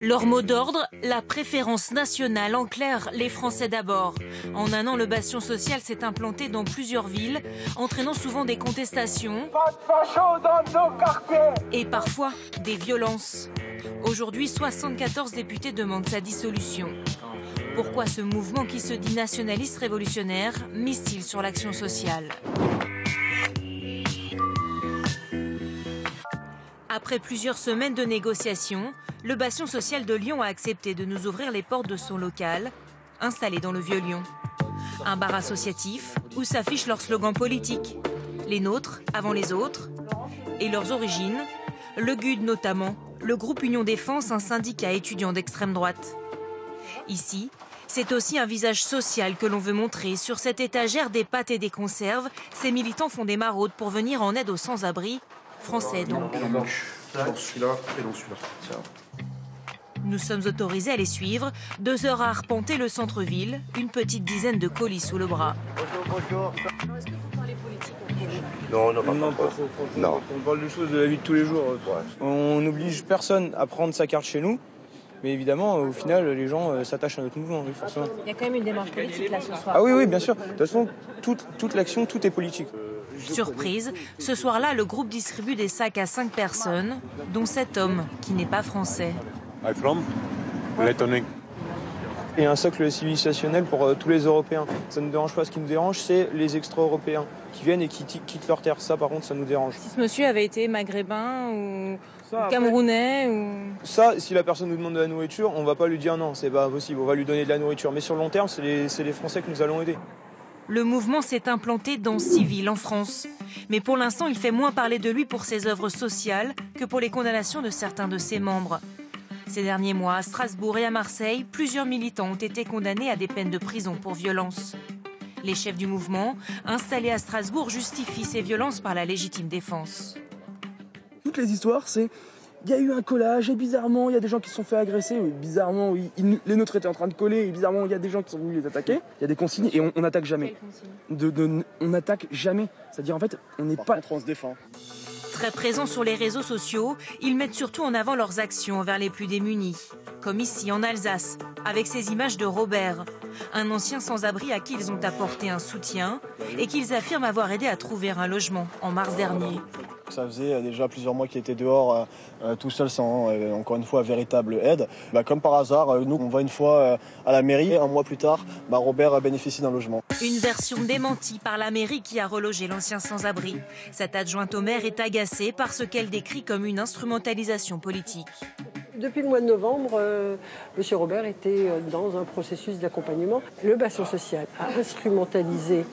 Leur mot d'ordre, la préférence nationale, en clair, les Français d'abord. En un an, le bastion social s'est implanté dans plusieurs villes, entraînant souvent des contestations et parfois des violences. Aujourd'hui, 74 députés demandent sa dissolution. Pourquoi ce mouvement qui se dit nationaliste révolutionnaire mise-t-il sur l'action sociale ? Après plusieurs semaines de négociations, le bastion social de Lyon a accepté de nous ouvrir les portes de son local, installé dans le Vieux-Lyon. Un bar associatif où s'affichent leurs slogans politiques. Les nôtres avant les autres. Et leurs origines, le GUD notamment, le groupe Union Défense, un syndicat étudiant d'extrême droite. Ici, c'est aussi un visage social que l'on veut montrer. Sur cette étagère des pâtes et des conserves, ces militants font des maraudes pour venir en aide aux sans-abri. Français donc. Dans celui-là et dans celui-là. Tiens. Nous sommes autorisés à les suivre. 2 heures à arpenter le centre-ville, une petite dizaine de colis sous le bras. Bonjour. Est-ce que vous parlez politique en fait ? Non, pas trop. Non. On parle de choses de la vie de tous les jours. Ouais. On n'oblige personne à prendre sa carte chez nous. Mais évidemment, au final, les gens s'attachent à notre mouvement, oui, forcément. Il y a quand même une démarche politique là ce soir. Ah oui, bien sûr. De toute façon, toute l'action, tout est politique. Surprise, ce soir-là, le groupe distribue des sacs à 5 personnes, dont cet homme qui n'est pas français. I'm from Lettonie. Et un socle civilisationnel pour tous les Européens. Ça ne nous dérange pas. Ce qui nous dérange, c'est les extra-européens qui viennent et qui quittent leur terre. Ça, par contre, ça nous dérange. Si ce monsieur avait été maghrébin ou camerounais ou... Ça, si la personne nous demande de la nourriture, on va pas lui dire non, c'est pas possible. On va lui donner de la nourriture. Mais sur le long terme, c'est les Français que nous allons aider. Le mouvement s'est implanté dans 6 villes en France. Mais pour l'instant, il fait moins parler de lui pour ses œuvres sociales que pour les condamnations de certains de ses membres. Ces derniers mois, à Strasbourg et à Marseille, plusieurs militants ont été condamnés à des peines de prison pour violence. Les chefs du mouvement, installés à Strasbourg, justifient ces violences par la légitime défense. Toutes les histoires, c'est... Il y a eu un collage et bizarrement, il y a des gens qui se sont fait agresser. Oui, bizarrement, oui, les nôtres étaient en train de coller et bizarrement, il y a des gens qui sont venus les attaquer. Il y a des consignes et on n'attaque jamais. On n'attaque jamais. C'est-à-dire, en fait, on n'est pas... Par contre, on se défend. Très présents sur les réseaux sociaux, ils mettent surtout en avant leurs actions envers les plus démunis. Comme ici, en Alsace, avec ces images de Robert, un ancien sans-abri à qui ils ont apporté un soutien et qu'ils affirment avoir aidé à trouver un logement en mars dernier. Ça faisait déjà plusieurs mois qu'il était dehors, tout seul, sans, encore une fois, véritable aide. Comme par hasard, nous, on va une fois à la mairie. Et un mois plus tard, Robert bénéficie d'un logement. Une version démentie par la mairie qui a relogé l'ancien sans-abri. Cette adjointe au maire est agacée par ce qu'elle décrit comme une instrumentalisation politique. Depuis le mois de novembre, M. Robert était dans un processus d'accompagnement. Le bastion social a instrumentalisé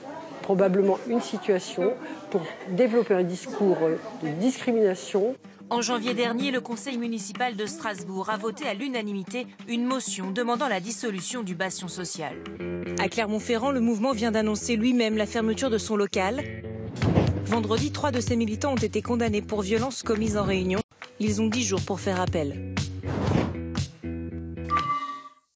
probablement une situation pour développer un discours de discrimination. En janvier dernier, le conseil municipal de Strasbourg a voté à l'unanimité une motion demandant la dissolution du bastion social. À Clermont-Ferrand, le mouvement vient d'annoncer lui-même la fermeture de son local. Vendredi, 3 de ses militants ont été condamnés pour violences commises en réunion. Ils ont 10 jours pour faire appel.